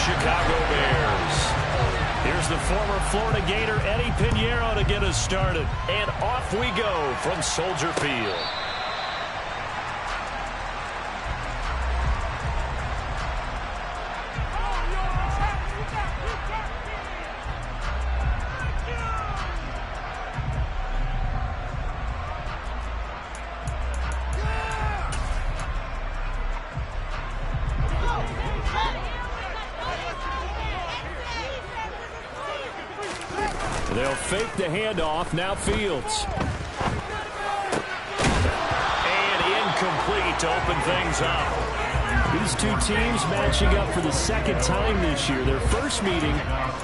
Chicago Bears. Here's the former Florida Gator Eddie Pinheiro to get us started. And off we go from Soldier Field. They'll fake the handoff. Now Fields. And incomplete to open things up. These two teams matching up for the second time this year. Their first meeting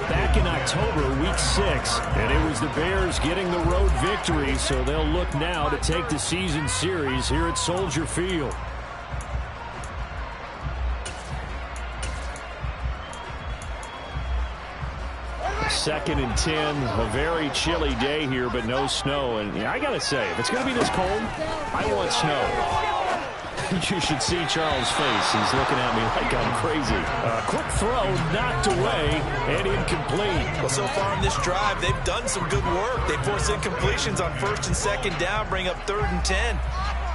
back in October, week 6. And it was the Bears getting the road victory, so they'll look now to take the season series here at Soldier Field. Second and 10, a very chilly day here, but no snow. And I got to say, if it's going to be this cold, I want snow. You should see Charles' face. He's looking at me like I'm crazy. Quick throw, knocked away, and incomplete. Well, so far in this drive, they've done some good work. They force incompletions on first and second down, bring up 3rd and 10.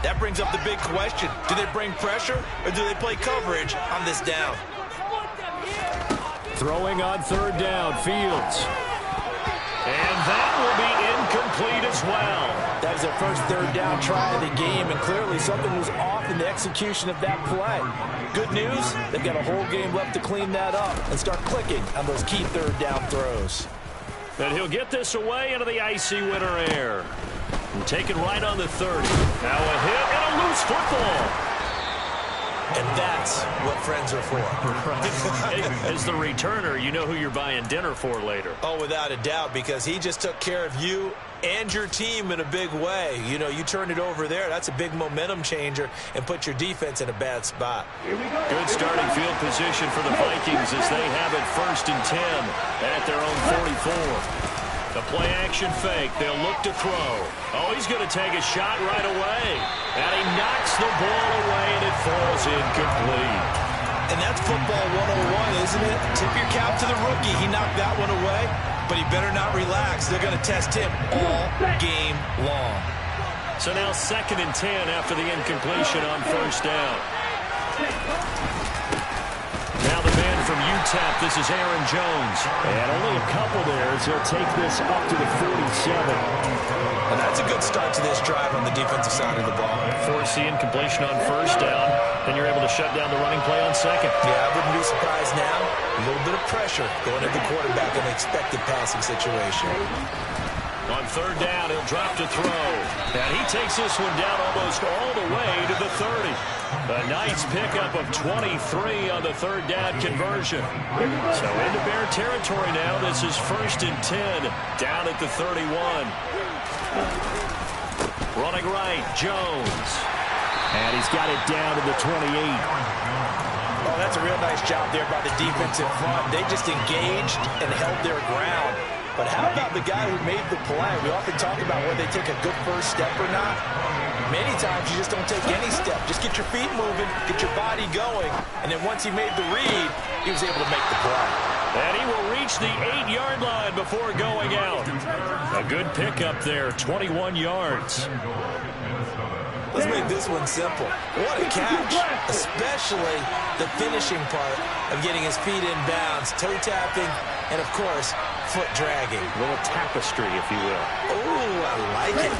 That brings up the big question. Do they bring pressure, or do they play coverage on this down? Throwing on 3rd down, Fields. And that will be incomplete as well. That was their first 3rd down try of the game, and clearly something was off in the execution of that play. Good news, they've got a whole game left to clean that up and start clicking on those key 3rd down throws. And he'll get this away into the icy winter air. And take it right on the 30. Now a hit and a loose football. And that's what friends are for. Right. As the returner, you know who you're buying dinner for later. Oh, without a doubt, because he just took care of you and your team in a big way. You know, you turned it over there. That's a big momentum changer and put your defense in a bad spot. Good starting field position for the Vikings as they have it 1st and 10 at their own 44. The play action fake. They'll look to throw. Oh, he's going to take a shot right away. And he knocks the ball away, and it falls incomplete. And that's football 101, isn't it? Tip your cap to the rookie. He knocked that one away, but he better not relax. They're going to test him all game long. So now 2nd and 10 after the incompletion on 1st down. Now the man from UTEP, this is Aaron Jones. And only a couple there as he'll take this up to the 47. And that's a good start to this drive on the defensive side of the ball. Force the incompletion on 1st down. Then you're able to shut down the running play on 2nd. Yeah, I wouldn't be surprised now. A little bit of pressure going at the quarterback in an expected passing situation. On 3rd down, he'll drop to throw. And he takes this one down almost all the way to the 30. A nice pickup of 23 on the 3rd down conversion. So into Bear territory now. This is 1st and 10 down at the 31. Running right, Jones. And he's got it down to the 28. Oh, that's a real nice job there by the defensive front. They just engaged and held their ground. But how about the guy who made the play? We often talk about whether they take a good first step or not. Many times you just don't take any step. Just get your feet moving, get your body going, and then once he made the read, he was able to make the play. And he will reach the 8-yard line before going out. A good pickup there, 21 yards. Let's make this one simple. What a catch, especially the finishing part of getting his feet in bounds, toe tapping, and of course, foot dragging. A little tapestry, if you will. Oh, I like it.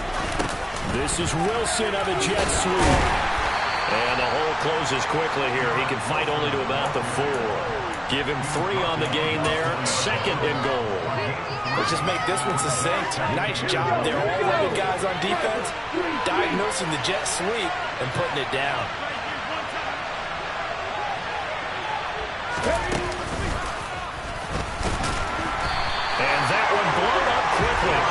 This is Wilson on the jet sweep. And the hole closes quickly here. He can fight only to about the 4. Give him 3 on the gain there. 2nd and goal. Let's just make this one succinct. Nice job there. All 11 guys on defense diagnosing the jet sweep and putting it down. And that one blown up quickly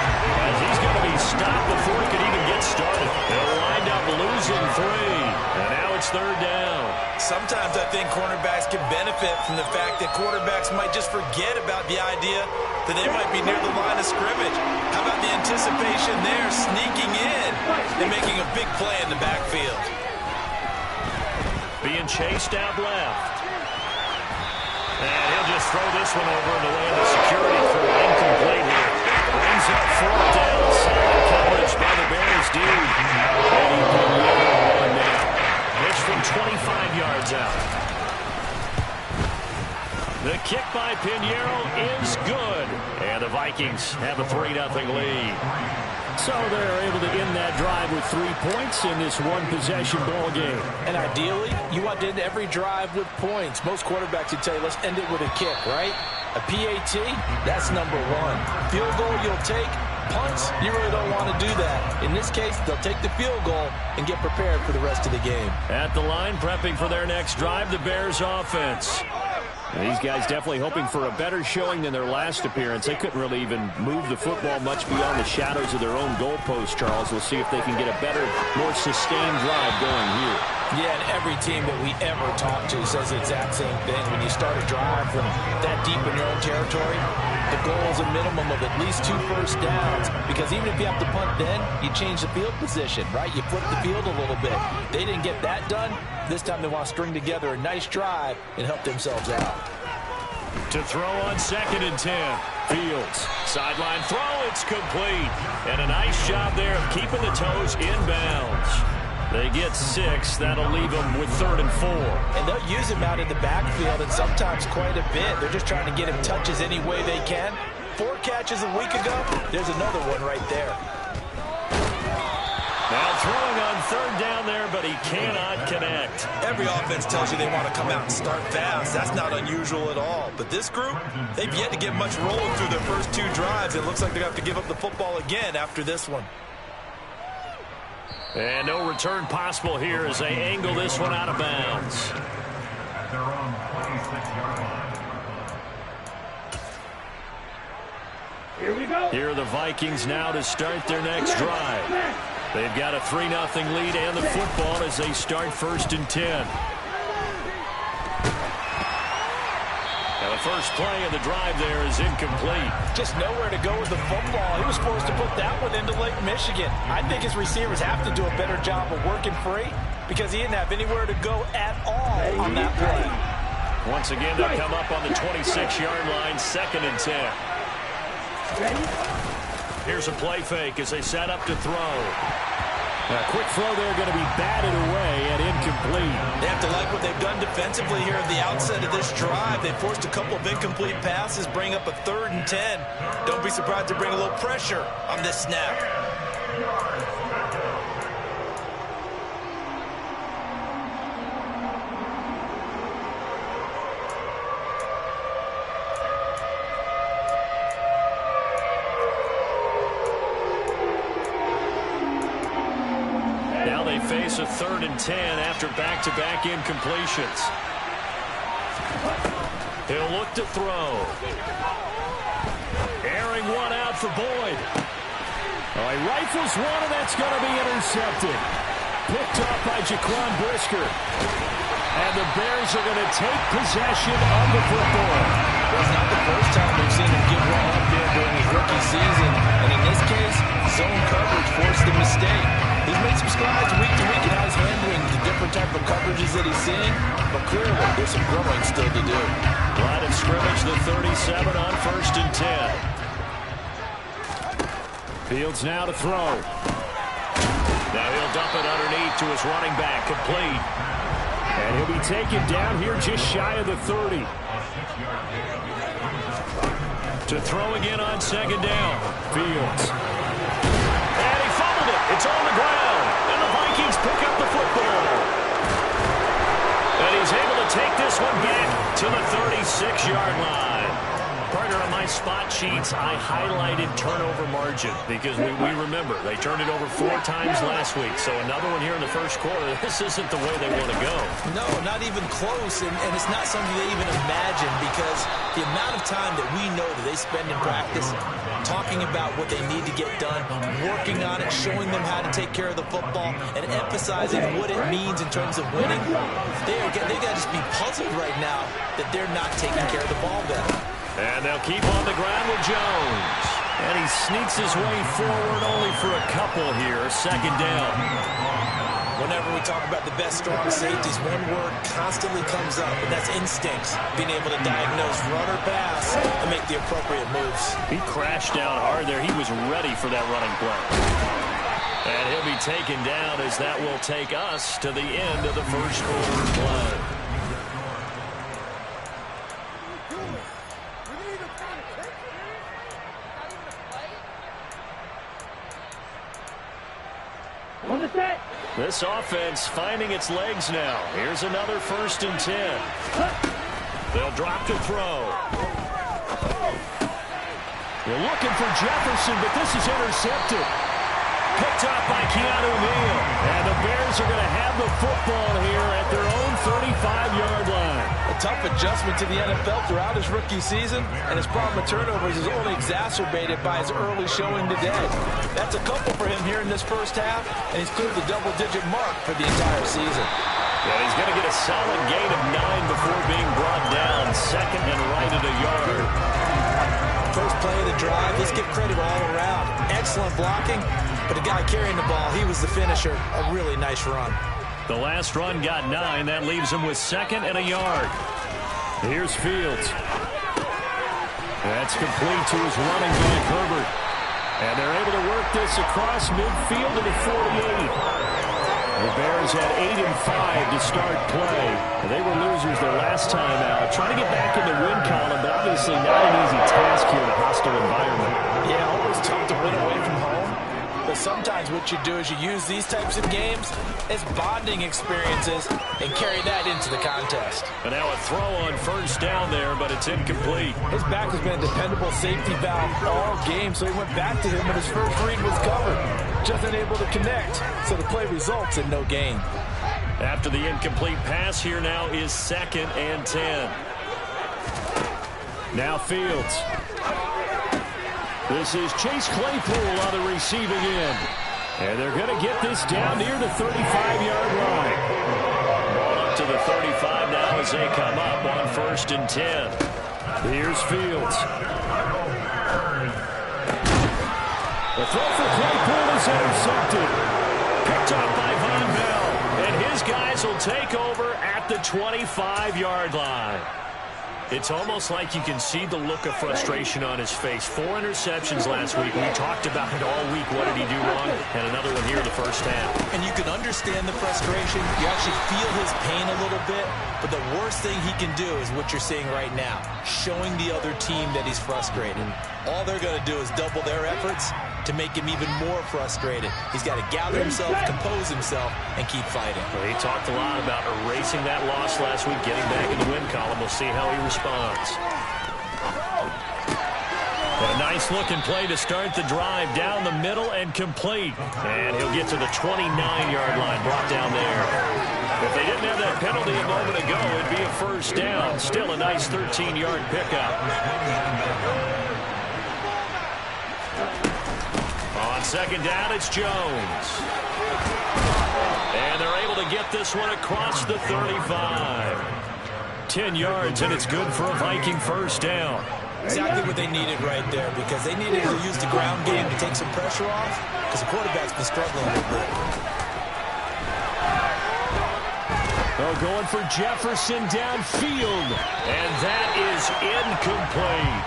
as he's going to be stopped before he could even get started. They'll wind up losing 3. And now it's 3rd down. Sometimes I think cornerbacks can benefit from the fact that quarterbacks might just forget about the idea that they might be near the line of scrimmage. How about the anticipation there, sneaking in and making a big play in the backfield? Being chased out left. And he'll throw this one over in the way of the security crew. Incomplete here. Brings up fourth down. Solid coverage by the Bears, dude. And he delivered one now. Pitch from 25 yards out. The kick by Pinheiro is good. And the Vikings have a 3-0 lead. So they're able to end that drive with 3 points in this one-possession ball game. And ideally, you want to end every drive with points. Most quarterbacks would tell you, let's end it with a kick, right? A PAT, that's number one. Field goal you'll take. Punts, you really don't want to do that. In this case, they'll take the field goal and get prepared for the rest of the game. At the line, prepping for their next drive, the Bears offense. And these guys definitely hoping for a better showing than their last appearance. They couldn't really even move the football much beyond the shadows of their own goalpost, Charles. We'll see if they can get a better, more sustained drive going here. Yeah, and every team that we ever talk to says the exact same thing. When you start a drive from that deep in your own territory, the goal is a minimum of at least 2 first downs. Because even if you have to punt then, you change the field position, right? You flip the field a little bit. They didn't get that done. This time they want to string together a nice drive and help themselves out. To throw on 2nd and 10. Fields. Sideline throw. It's complete. And a nice job there of keeping the toes in bounds. They get 6. That'll leave them with 3rd and 4. And they'll use him out in the backfield, and sometimes quite a bit. They're just trying to get him touches any way they can. 4 catches a week ago. There's another one right there. Now throwing on 3rd down there, but he cannot connect. Every offense tells you they want to come out and start fast. That's not unusual at all. But this group, they've yet to get much rolling through their first 2 drives. It looks like they're going to have to give up the football again after this one. And no return possible here as they angle this one out of bounds. Here we go. Here are the Vikings now to start their next drive. They've got a 3-0 lead and the football as they start 1st and 10. Now the first play of the drive there is incomplete. Just nowhere to go with the football. He was forced to put that one into Lake Michigan. I think his receivers have to do a better job of working free because he didn't have anywhere to go at all on that play. Once again, they come up on the 26-yard line, 2nd and 10. Here's a play fake as they set up to throw. A quick throw there going to be batted away and incomplete. They have to like what they've done defensively here at the outset of this drive. They forced a couple of incomplete passes, bring up a 3rd and 10. Don't be surprised to bring a little pressure on this snap. Face a 3rd and 10 after back-to-back incompletions. He'll look to throw. Airing one out for Boyd. Oh, he rifles one, and that's going to be intercepted. Picked off by Jaquan Brisker. And the Bears are going to take possession of the football. It's not the first time we've seen him give one up there during his rookie season. And in this case, zone coverage forced the mistake. He's made some strides week to week in how he's handling the different type of coverages that he's seeing. But clearly, there's some growing still to do. Line of scrimmage, the 37 on 1st and 10. Fields now to throw. Now he'll dump it underneath to his running back, complete. And he'll be taken down here just shy of the 30. To throw again on 2nd down. Fields. And he fumbled it. It's on the ground. And the Vikings pick up the football. And he's able to take this one back to the 36-yard line. Partner, on my spot sheets, I highlighted turnover margin because we remember they turned it over 4 times last week. So another one here in the first quarter. This isn't the way they want to go. No, not even close. And it's not something they even imagine because the amount of time that we know that they spend in practice talking about what they need to get done, working on it, showing them how to take care of the football, and emphasizing what it means in terms of winning. They got to just be puzzled right now that they're not taking care of the ball better. And they'll keep on the ground with Jones. And he sneaks his way forward only for a couple here. 2nd down. Whenever we talk about the best strong safeties, one word constantly comes up, and that's instincts. Being able to diagnose run or pass and make the appropriate moves. He crashed down hard there. He was ready for that running play. And he'll be taken down as that will take us to the end of the first quarter play. This offense finding its legs now. Here's another 1st and 10. They'll drop to throw. They're looking for Jefferson, but this is intercepted. Picked up by Keanu Neal. And the Bears are going to have the football here at their own 35-yard line. A tough adjustment to the NFL throughout his rookie season, and his problem with turnovers is only exacerbated by his early showing today. That's a couple for him here in this first half, and he's cleared the double-digit mark for the entire season. Yeah, he's going to get a solid gain of 9 before being brought down. 2nd and right at a yard. First play of the drive, let's give credit all around. Excellent blocking, but the guy carrying the ball, he was the finisher. A really nice run. The last run got 9. That leaves him with 2nd and a yard. Here's Fields. That's complete to his running back, Herbert. And they're able to work this across midfield to the 48. The Bears had 8 and 5 to start play. They were losers their last time out. Trying to get back in the win column, but obviously not an easy task here in a hostile environment. Yeah, always tough to win away from home. But sometimes what you do is you use these types of games as bonding experiences and carry that into the contest. And now a throw on 1st down there, but it's incomplete. His back has been a dependable safety valve all game, so he went back to him when his first read was covered. Just unable to connect, so the play results in no gain. After the incomplete pass, here now is 2nd and 10. Now Fields. This is Chase Claypool on the receiving end. And they're going to get this down near the 35-yard line. Ball up to the 35 now as they come up on 1st and 10. Here's Fields. The throw for Claypool is intercepted. Picked up by Von Bell. And his guys will take over at the 25-yard line. It's almost like you can see the look of frustration on his face. 4 interceptions last week. We talked about it all week. What did he do wrong? And another one here in the first half. And you can understand the frustration. You actually feel his pain a little bit. But the worst thing he can do is what you're seeing right now, showing the other team that he's frustrated. All they're going to do is double their efforts to make him even more frustrated. He's got to gather himself, compose himself, and keep fighting. Well, he talked a lot about erasing that loss last week, getting back in the win column. We'll see how he responds. A nice-looking play to start the drive down the middle and complete. And he'll get to the 29-yard line, brought down there. If they didn't have that penalty a moment ago, it'd be a 1st down. Still a nice 13-yard pickup. On 2nd down, it's Jones. And they're able to get this one across the 35. 10 yards, and it's good for a Viking 1st down. Exactly what they needed right there, because they needed to use the ground game to take some pressure off, because the quarterback's been struggling a little bit. Oh, going for Jefferson downfield, and that is incomplete.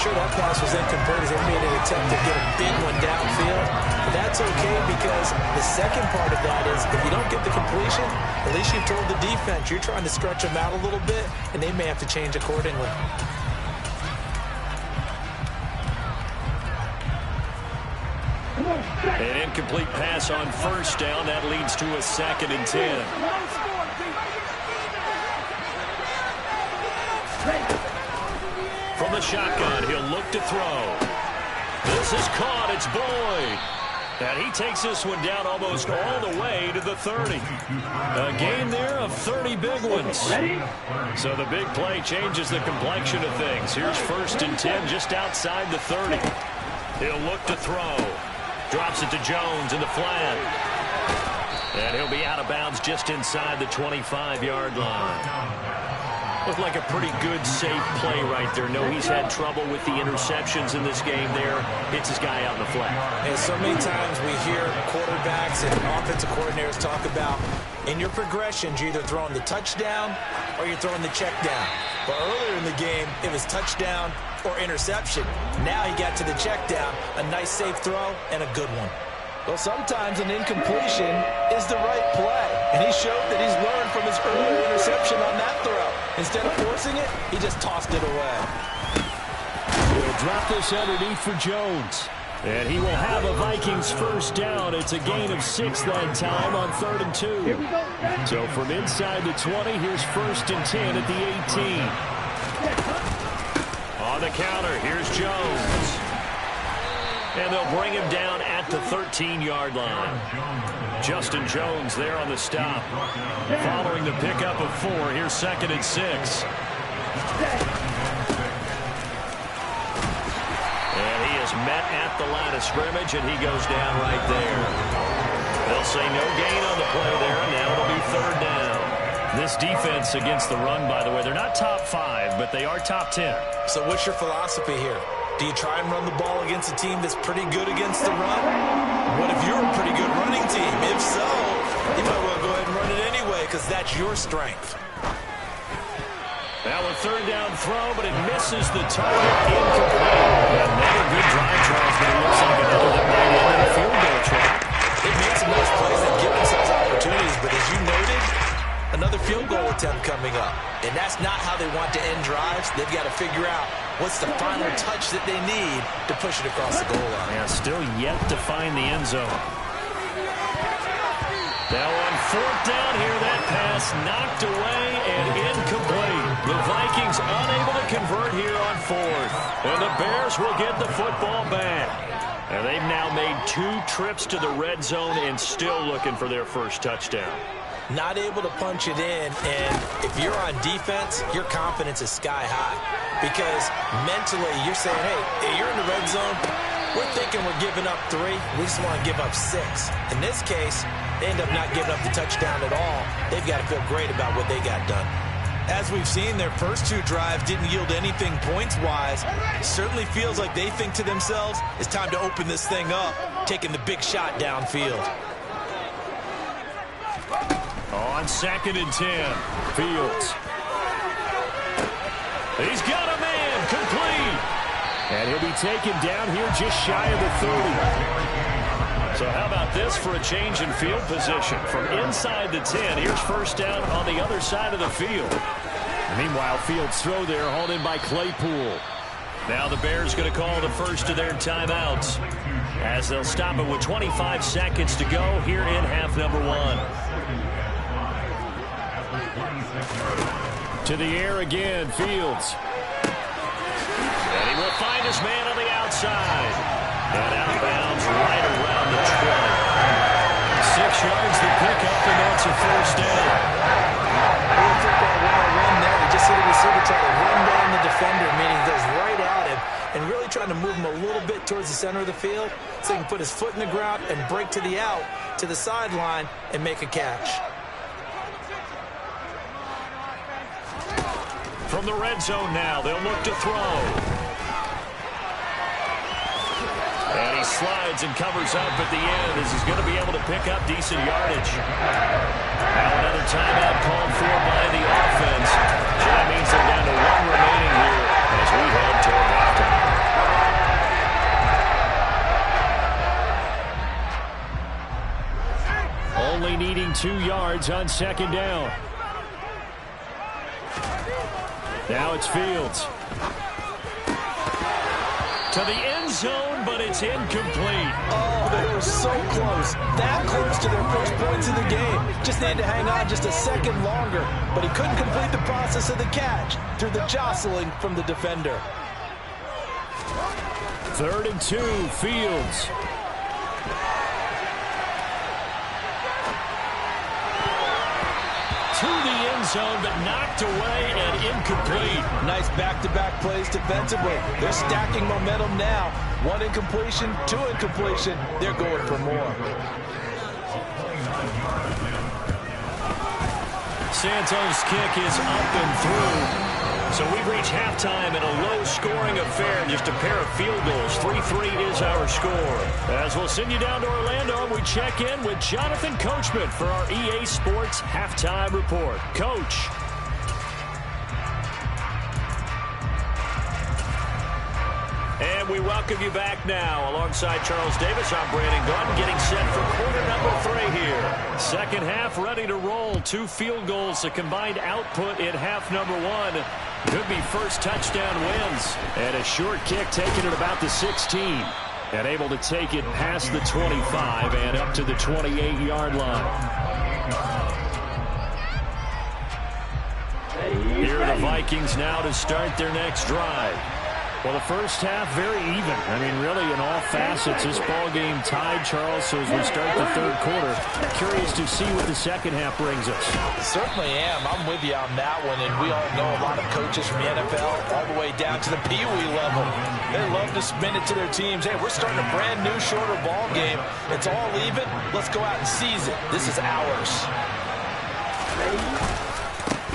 Sure, that pass was incomplete as they made an attempt to get a big one downfield. But that's okay, because the second part of that is if you don't get the completion, at least you've told the defense you're trying to stretch them out a little bit, and they may have to change accordingly. An incomplete pass on 1st down. That leads to a 2nd and 10. From the shotgun, he'll look to throw. This is caught. It's Boyd. And he takes this one down almost all the way to the 30. A gain there of 30 big ones. So the big play changes the complexion of things. Here's 1st and 10 just outside the 30. He'll look to throw. Drops it to Jones in the flat. And he'll be out of bounds just inside the 25-yard line. Looked like a pretty good, safe play right there. No, he's had trouble with the interceptions in this game there. Hits his guy out in the flat. And so many times we hear quarterbacks and offensive coordinators talk about in your progressions, you're either throwing the touchdown or you're throwing the check down. But earlier in the game, it was touchdown or interception. Now he got to the check down, a nice safe throw, and a good one. Well, sometimes an incompletion is the right play. And he showed that he's learned from his earlier interception on that throw. Instead of forcing it, he just tossed it away. He'll drop this underneath for Jones. And he will have a Vikings first down. It's a gain of 6 that time on 3rd and 2. So from inside the 20, here's 1st and 10 at the 18. On the counter, here's Jones. And they'll bring him down at the 13-yard line. Justin Jones there on the stop. Following the pickup of 4, here's 2nd and 6. And he is met at the line of scrimmage, and he goes down right there. They'll say no gain on the play there, and now it'll be 3rd down. This defense against the run, by the way, they're not top 5, but they are top 10. So what's your philosophy here? Do you try and run the ball against a team that's pretty good against the run? What if you're a pretty good running team? If so, you might well go ahead and run it anyway because that's your strength. Now a 3rd down throw, but it misses the target. Incomplete. Another good drive, Charles, but it looks like another that might end in a field goal trap. They've made some nice plays and give themselves opportunities, but as you noted, another field goal attempt coming up. And that's not how they want to end drives. They've got to figure out what's the final touch that they need to push it across the goal line. Yeah, still yet to find the end zone. Now on 4th down here, that pass knocked away and incomplete. The Vikings unable to convert here on 4th. And the Bears will get the football back. And they've now made 2 trips to the red zone and still looking for their first touchdown. Not able to punch it in, and if you're on defense, your confidence is sky high. Because mentally, you're saying, hey, you're in the red zone, we're thinking we're giving up 3, we just want to give up 6. In this case, they end up not giving up the touchdown at all. They've got to feel great about what they got done. As we've seen, their first 2 drives didn't yield anything points-wise. Certainly feels like they think to themselves, it's time to open this thing up, taking the big shot downfield. On 2nd and 10, Fields. He's got a man, complete. And he'll be taken down here just shy of the 30. So how about this for a change in field position? From inside the 10, here's 1st down on the other side of the field. Meanwhile, Fields' throw there hauled in by Claypool. Now the Bears going to call the first of their timeouts as they'll stop it with 25 seconds to go here in half number 1. To the air again, Fields. And he will find his man on the outside. And out of bounds right around the 20. 6 yards to pick up, and that's a first down. Real football 101 there. He just hit a receiver trying to run down the defender, meaning he goes right at him and really trying to move him a little bit towards the center of the field so he can put his foot in the ground and break to the out, to the sideline, and make a catch. From the red zone now, they'll look to throw. And he slides and covers up at the end as he's going to be able to pick up decent yardage. Now another timeout called for by the offense. So that means they're down to 1 remaining here as we head toward halftime. Only needing 2 yards on 2nd down. Now it's Fields. To the end zone, but it's incomplete. Oh, they were so close. That close to their first points of the game. Just needed to hang on just a second longer. But he couldn't complete the process of the catch through the jostling from the defender. 3rd and 2, Fields. To the end zone, but knocked away and incomplete. Nice back-to-back plays defensively. They're stacking momentum now. 1 incompletion, 2 incompletion. They're going for more. Santos' kick is up and through. So we've reached halftime in a low-scoring affair, just a pair of field goals. 3-3 is our score. As we'll send you down to Orlando, we check in with Jonathan Coachman for our EA Sports Halftime Report. Coach. And we welcome you back now. Alongside Charles Davis, I'm Brandon Gordon, getting set for quarter number 3 here. Second half ready to roll. 2 field goals, a combined output in half number 1. Could be first touchdown wins. And a short kick taken at about the 16. And able to take it past the 25 and up to the 28-yard line. Here are the Vikings now to start their next drive. Well, the first half, very even. I mean, really, in all facets, this ball game tied, Charles. So as we start the third quarter, curious to see what the second half brings us. Certainly am. I'm with you on that one. And we all know a lot of coaches from the NFL all the way down to the Pee Wee level. They love to spin it to their teams. Hey, we're starting a brand new, shorter ball game. It's all even. Let's go out and seize it. This is ours.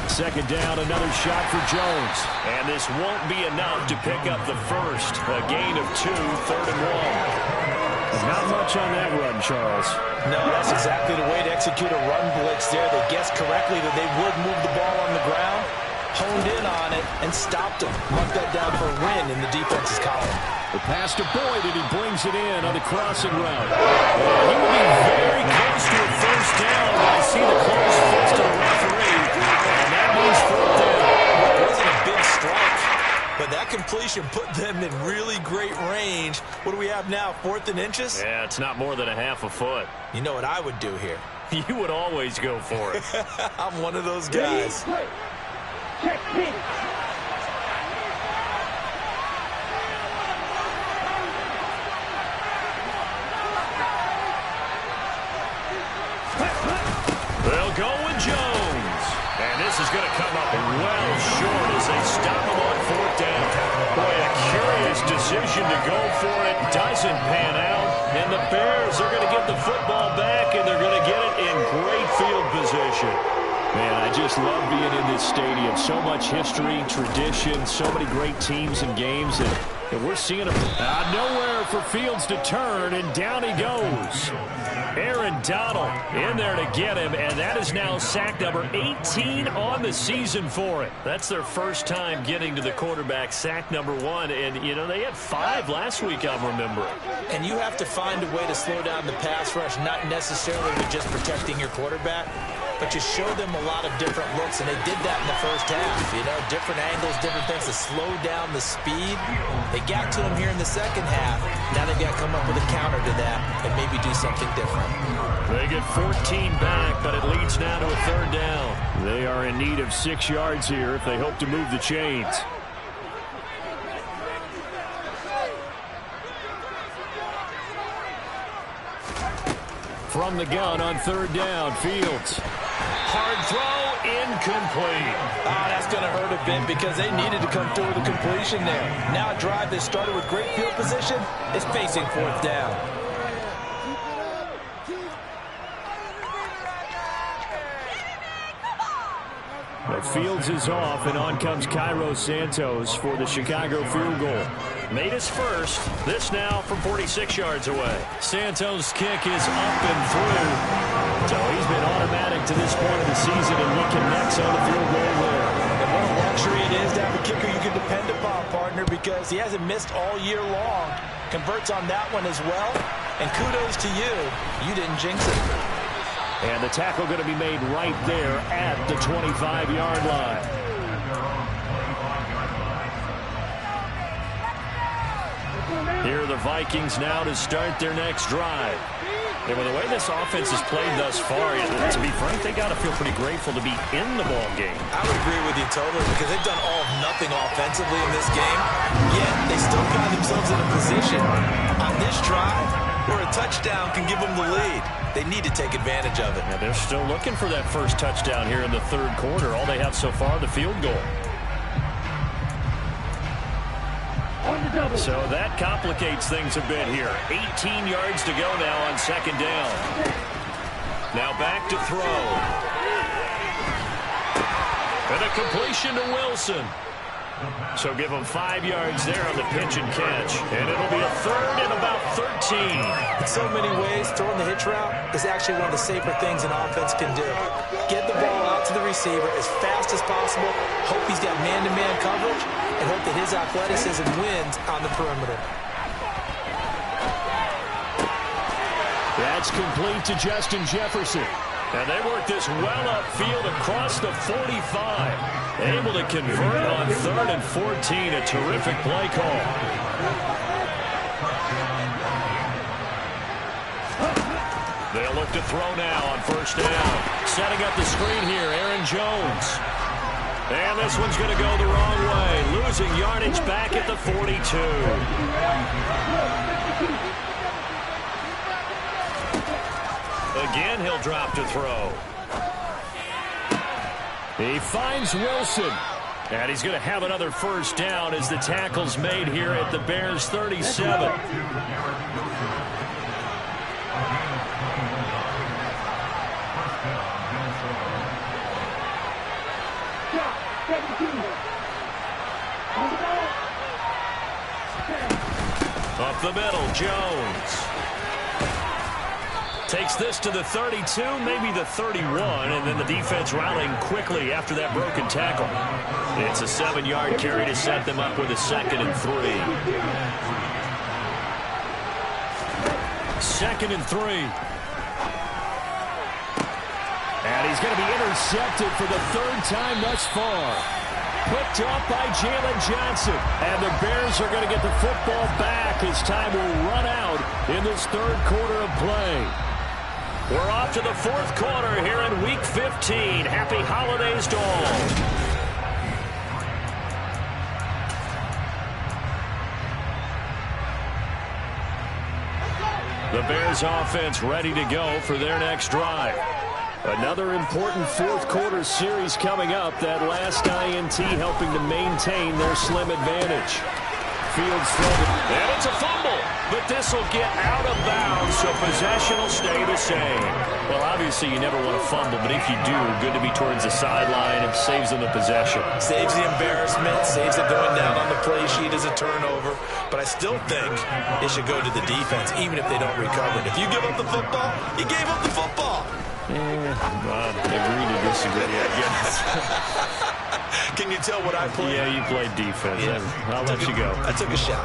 Second down, another shot for Jones. And this won't be enough to pick up the first. A gain of 2, 3rd and 1. Not much on that run, Charles. No, that's exactly the way to execute a run blitz there. They guessed correctly that they would move the ball on the ground, honed in on it, and stopped him. Marked that down for a win in the defense's column. The pass to Boyd, and he brings it in on the crossing route. He will be very close to a first down. I see the close fist of the referee. And that means 4th down. It wasn't a big strike, but that completion put them in really great range. What do we have now, 4th and inches? Yeah, it's not more than a half a foot. You know what I would do here? You would always go for it. I'm one of those guys. Check me. They'll go with Jones. And this is going to come up well short as they stop him on 4th down. Boy, a curious decision to go for it. Doesn't pan out. And the Bears are going to get the football back, and they're going to get it in great field position. Man, I just love being in this stadium. So much history, tradition, so many great teams and games. And we're seeing him nowhere for Fields to turn, and down he goes. Aaron Donald in there to get him, and that is now sack number 18 on the season for it. That's their first time getting to the quarterback, sack number 1. And, you know, they had 5 last week, I'm remembering. And you have to find a way to slow down the pass rush, not necessarily with just protecting your quarterback, but you show them a lot of different looks, and they did that in the first half. You know, different angles, different things to slow down the speed. They got to him here in the second half. Now they've got to come up with a counter to that and maybe do something different. They get 14 back, but it leads now to a 3rd down. They are in need of 6 yards here if they hope to move the chains. From the gun on 3rd down, Fields. Hard throw, incomplete. That's going to hurt a bit because they needed to come through with a completion there. Now a drive that started with great field position is facing 4th down. But Fields is off, and on comes Cairo Santos for the Chicago field goal. Made his first. This now from 46 yards away. Santos' kick is up and through. So he's been automatic to this point of the season, and he connects on the field goal there. And what a luxury it is to have a kicker you can depend upon, partner, because he hasn't missed all year long. Converts on that one as well. And kudos to you. You didn't jinx it. And the tackle going to be made right there at the 25-yard line. Here are the Vikings now to start their next drive. And with the way this offense has played thus far, to be frank, they got to feel pretty grateful to be in the ball game. I would agree with you totally because they've done all of nothing offensively in this game, yet they still find themselves in a position on this drive where a touchdown can give them the lead. They need to take advantage of it. Now they're still looking for that first touchdown here in the third quarter. All they have so far, the field goal. So that complicates things a bit here. 18 yards to go now on second down. Now back to throw. And a completion to Wilson. So give him 5 yards there on the pitch and catch. And it'll be a third and about 13. In so many ways, throwing the hitch route is actually one of the safer things an offense can do. Get the ball out to the receiver as fast as possible, hope he's got man-to-man coverage, and hope that his athleticism wins on the perimeter. That's complete to Justin Jefferson. And they work this well upfield across the 45. Able to convert on 3rd and 14. A terrific play call. They'll look to throw now on 1st down. Setting up the screen here, Aaron Jones. And this one's going to go the wrong way. Losing yardage back at the 42. Again, he'll drop to throw. He finds Wilson. And he's going to have another 1st down as the tackle's made here at the Bears' 37. Up the middle, Jones. Takes this to the 32, maybe the 31, and then the defense rallying quickly after that broken tackle. It's a 7-yard carry to set them up with a 2nd and 3. 2nd and 3. And he's going to be intercepted for the 3rd time thus far. Picked off by Jalen Johnson. And the Bears are going to get the football back as time will run out in this 3rd quarter of play. We're off to the 4th quarter here in Week 15. Happy holidays to all. The Bears offense ready to go for their next drive. Another important 4th quarter series coming up. That last INT helping to maintain their slim advantage. Fields thrown, and it's a fumble. But this will get out of bounds, so possession will stay the same. Well, obviously, you never want to fumble, but if you do, good to be towards the sideline. It saves them the possession. Saves the embarrassment, saves it going down on the play sheet as a turnover. But I still think it should go to the defense, even if they don't recover it. If you give up the football, you gave up the football. Agree to disagree, I guess. Can you tell what I played? Yeah, you played defense. Yeah. I'll let you go. I took a shot.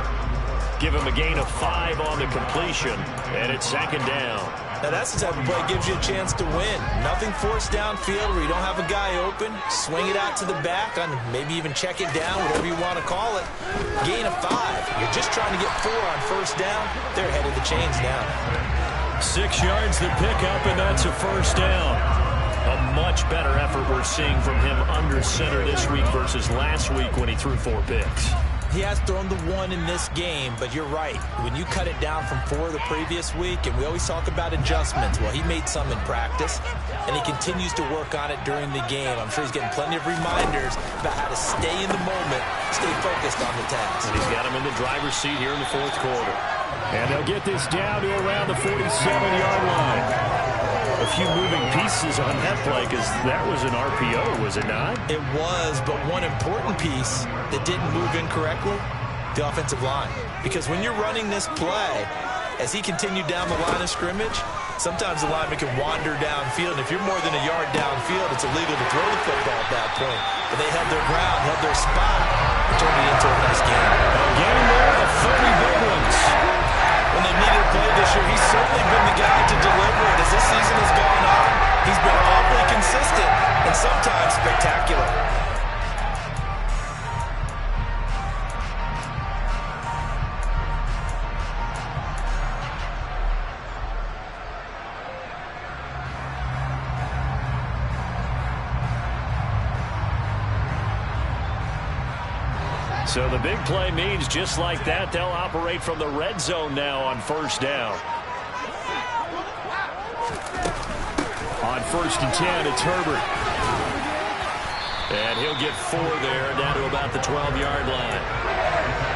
Give him a gain of 5 on the completion, and it's 2nd down. Now that's the type of play that gives you a chance to win. Nothing forced downfield where you don't have a guy open. Swing it out to the back, on maybe even check it down, whatever you want to call it. Gain of 5. You're just trying to get 4 on 1st down. They're ahead of the chains now. 6 yards to pick up, and that's a 1st down. A much better effort we're seeing from him under center this week versus last week when he threw 4 picks. He has thrown the 1 in this game, but you're right. When you cut it down from 4 the previous week, and we always talk about adjustments, well, he made some in practice, and he continues to work on it during the game. I'm sure he's getting plenty of reminders about how to stay in the moment, stay focused on the task. And he's got him in the driver's seat here in the 4th quarter. And they'll get this down to around the 47-yard line. A few moving pieces on that play because that was an RPO, was it not? It was, but one important piece that didn't move incorrectly, the offensive line. Because when you're running this play, as he continued down the line of scrimmage, sometimes the lineman can wander downfield. And if you're more than a yard downfield, it's illegal to throw the football at that point. But they held their ground, held their spot, and turned it into a nice game. A game there of 30 big ones. When they needed a play this year, he's certainly been the guy to deliver it. As this season has gone on, he's been awfully consistent and sometimes spectacular. So the big play means just like that, they'll operate from the red zone now on 1st down. On 1st and 10, it's Herbert. And he'll get 4 there, down to about the 12-yard line.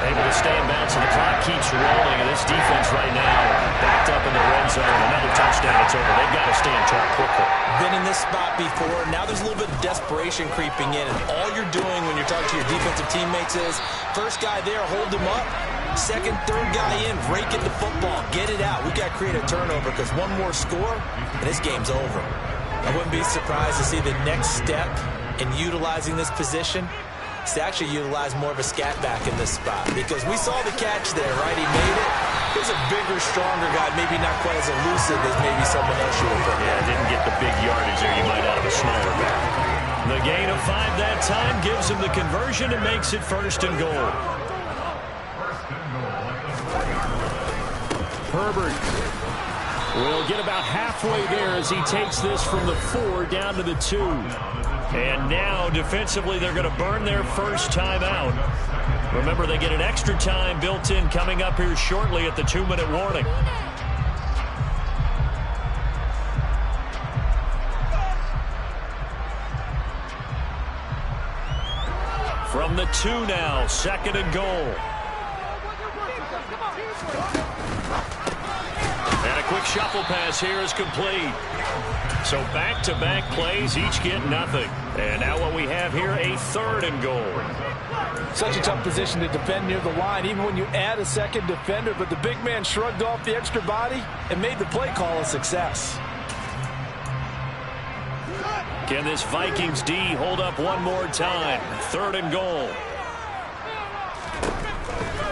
Able to stay in bounds, and the clock keeps rolling, and this defense right now backed up in the red zone. Another touchdown, it's over. They've got to stay on track quickly. Been in this spot before. Now there's a little bit of desperation creeping in, and all you're doing when you're talking to your defensive teammates is, first guy there, hold him up. Second, third guy in, rake at the football. Get it out. We've got to create a turnover because one more score, and this game's over. I wouldn't be surprised to see the next step in utilizing this position is to actually utilize more of a scat back in this spot, because we saw the catch there, right? He made it. He's a bigger, stronger guy, maybe not quite as elusive as maybe someone else you would put. Yeah, didn't get the big yardage there. You might out of a smaller back. The gain of 5 that time gives him the conversion and makes it 1st and goal. Herbert will get about halfway there as he takes this from the 4 down to the 2. And now, defensively, they're going to burn their first time out. Remember, they get an extra time built in coming up here shortly at the 2-minute warning. From the 2 now, 2nd and goal. And a quick shuffle pass here is complete. So back-to-back plays, each get nothing. And now what we have here, a 3rd and goal. Such a tough position to defend near the line, even when you add a second defender, but the big man shrugged off the extra body and made the play call a success. Can this Vikings D hold up one more time? 3rd and goal.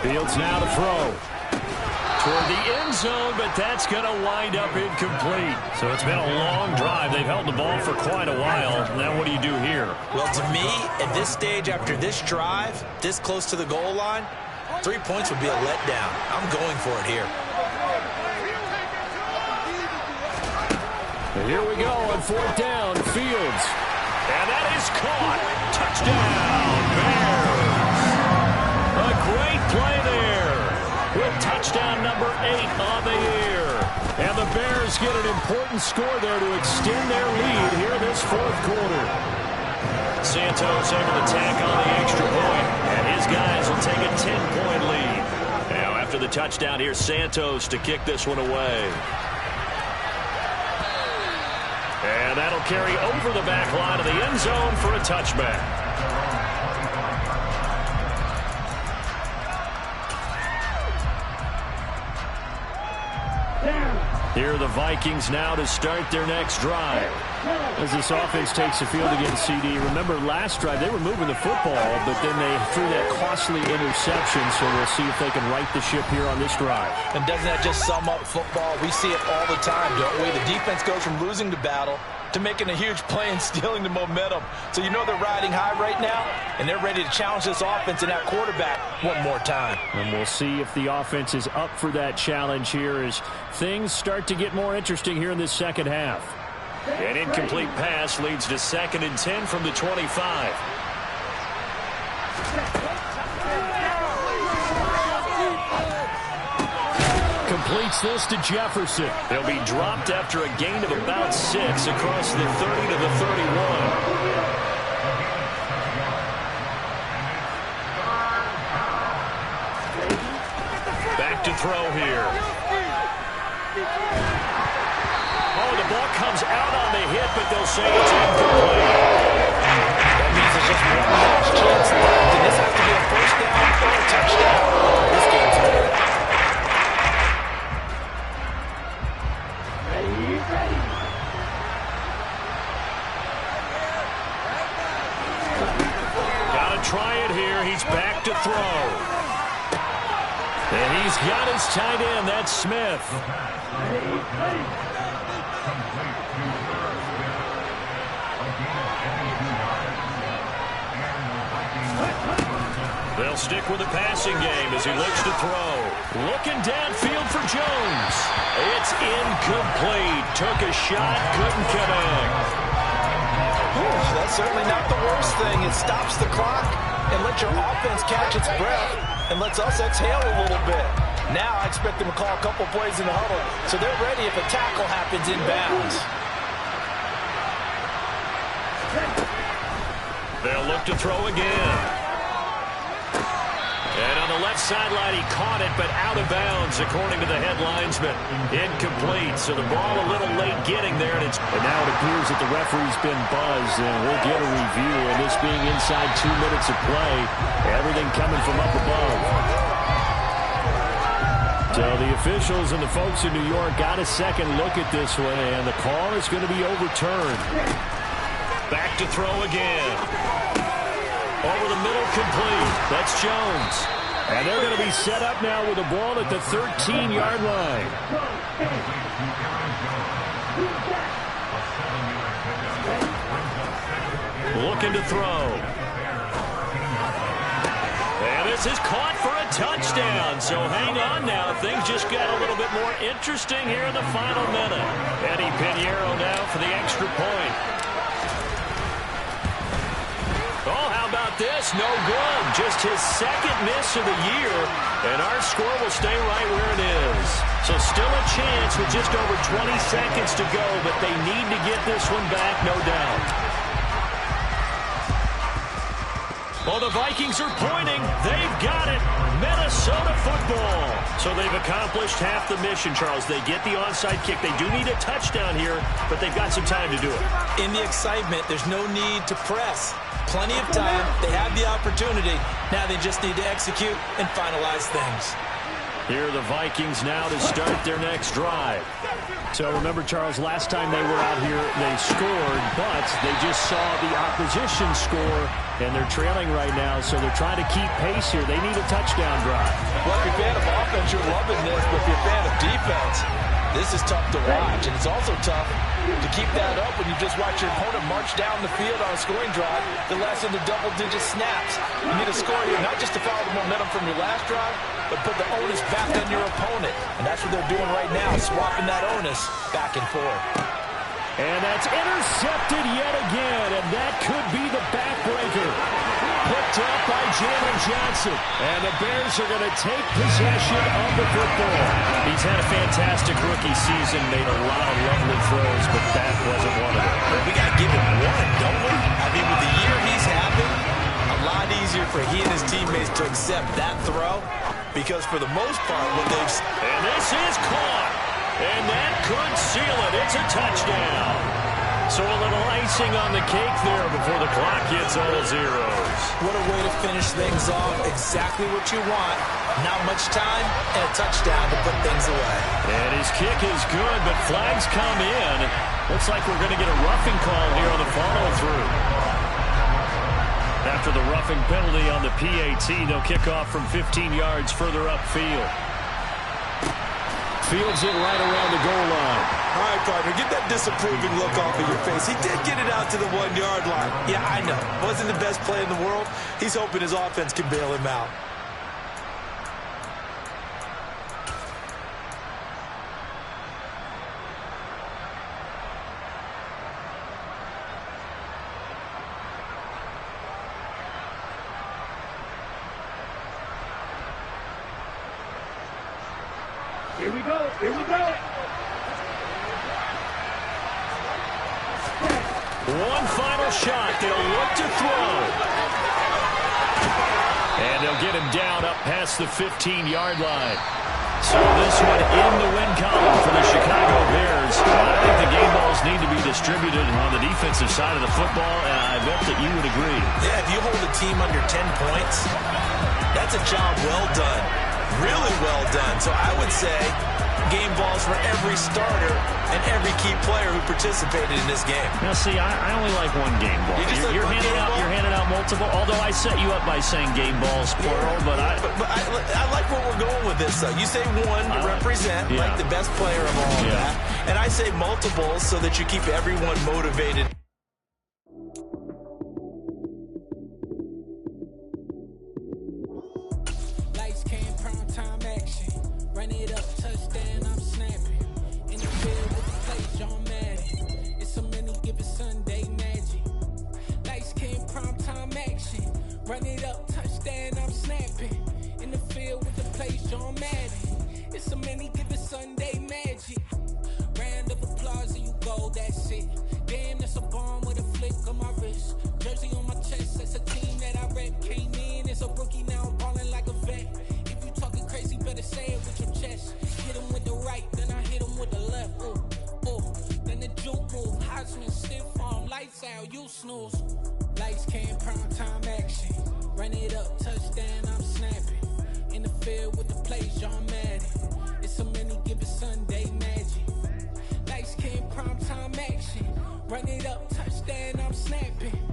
Fields now to throw. Toward the end zone, but that's going to wind up incomplete. So it's been a long drive. They've held the ball for quite a while. Now what do you do here? Well, to me, at this stage, after this drive, this close to the goal line, 3 points would be a letdown. I'm going for it here. And here we go on 4th down, Fields. And that is caught. Touchdown, Bears. A great play there, with touchdown number 8 on the year. And the Bears get an important score there to extend their lead here this 4th quarter. Santos able to tack on the extra point, and his guys will take a 10-point lead. Now after the touchdown, here's Santos to kick this one away. And that'll carry over the back line of the end zone for a touchback. Here are the Vikings now to start their next drive. As this offense takes the field against CD, remember last drive they were moving the football, but then they threw that costly interception, so we'll see if they can right the ship here on this drive. And doesn't that just sum up football? We see it all the time, don't we? The defense goes from losing the battle to making a huge play and stealing the momentum. So you know they're riding high right now, and they're ready to challenge this offense and that quarterback one more time. And we'll see if the offense is up for that challenge here as things start to get more interesting here in this second half. An incomplete pass leads to 2nd and 10 from the 25. Completes this to Jefferson. They'll be dropped after a gain of about 6 across the 30 to the 31. Back to throw here. Oh, the ball comes out on the hit, but they'll say it's incomplete. That means there's just one last chance left, and this has to be a 1st down or a touchdown. This game's over. Gotta try it here. He's back to throw. And he's got his tight end. That's Smith. They'll stick with the passing game as he looks to throw. Looking downfield for Jones. It's incomplete. Took a shot, couldn't connect. That's certainly not the worst thing. It stops the clock and lets your offense catch its breath and lets us exhale a little bit. Now I expect them to call a couple plays in the huddle, so they're ready if a tackle happens inbounds. They'll look to throw again. And on the left sideline, he caught it, but out of bounds, according to the head linesman. Incomplete, so the ball a little late getting there. And now it appears that the referee's been buzzed, and we'll get a review. And this being inside 2 minutes of play, everything coming from up above. So the officials and the folks in New York got a second look at this one, and the call is going to be overturned. Back to throw again. Over the middle, complete. That's Jones. And they're going to be set up now with the ball at the 13-yard line. Looking to throw. And this is caught for a touchdown. So hang on now. Things just got a little bit more interesting here in the final minute. Eddie Pinheiro now for the extra point. Oh, how about this? No good. Just his second miss of the year. And our score will stay right where it is. So still a chance with just over 20 seconds to go, but they need to get this one back, no doubt. Well, the Vikings are pointing. They've got it. Minnesota football. So they've accomplished half the mission, Charles. They get the onside kick. They do need a touchdown here, but they've got some time to do it. In the excitement, there's no need to press. Plenty of time. They have the opportunity. Now they just need to execute and finalize things. Here are the Vikings now to start their next drive. So remember, Charles, last time they were out here, they scored, but they just saw the opposition score, and they're trailing right now, so they're trying to keep pace here. They need a touchdown drive. Well, if you're a fan of offense, you're loving this, but if you're a fan of defense, this is tough to watch, and it's also tough to keep that up when you just watch your opponent march down the field on a scoring drive that lasts into double-digit snaps. You need a score here, not just to follow the momentum from your last drive, but put the onus back on your opponent. And that's what they're doing right now, swapping that onus back and forth. And that's intercepted yet again, and that could be the backbreaker. Picked up by Jalen Johnson. And the Bears are going to take possession of the football. He's had a fantastic rookie season, made a lot of lovely throws, but that wasn't one of them. Well, we got to give him one, don't we? I mean, with the year he's having, a lot easier for he and his teammates to accept that throw, because for the most part, what they've... And this is caught. And that could seal it. It's a touchdown. So a little icing on the cake there before the clock hits all zeros. What a way to finish things off. Exactly what you want. Not much time and a touchdown to put things away. And his kick is good, but flags come in. Looks like we're going to get a roughing call here on the follow-through. After the roughing penalty on the PAT, they'll kick off from 15 yards further upfield. Fields it right around the goal line. All right, partner, get that disapproving look off of your face. He did get it out to the 1-yard line. Yeah, I know. Wasn't the best play in the world. He's hoping his offense can bail him out. Here we go. Here we go. One final shot. They'll look to throw. And they'll get him down up past the 15-yard line. So this one in the win column for the Chicago Bears. I think the game balls need to be distributed on the defensive side of the football, and I bet that you would agree. Yeah, if you hold a team under 10 points, that's a job well done. Really well done. So I would say game balls for every starter and every key player who participated in this game. Now, see, I only like one game ball. You're handing out multiple, although I set you up by saying game balls, plural, but I like where we're going with this, though. You say one to represent, like the best player of all of that. And I say multiples so that you keep everyone motivated. Run it up, touchdown, I'm snapping. In the field with the plays, John Madden. It's a many given Sunday magic. Round of applause and you go, that's it. Damn, that's a bomb with a flick on my wrist. Jersey on my chest, that's a team that I rep. Came in as a rookie, now I'm ballin' like a vet. snooze. Lights came, prime time action. Run it up, touchdown, I'm snapping. In the field with the plays, John Madden. It's so many given Sunday magic. Lights came, prime time action. Run it up, touchdown, I'm snapping.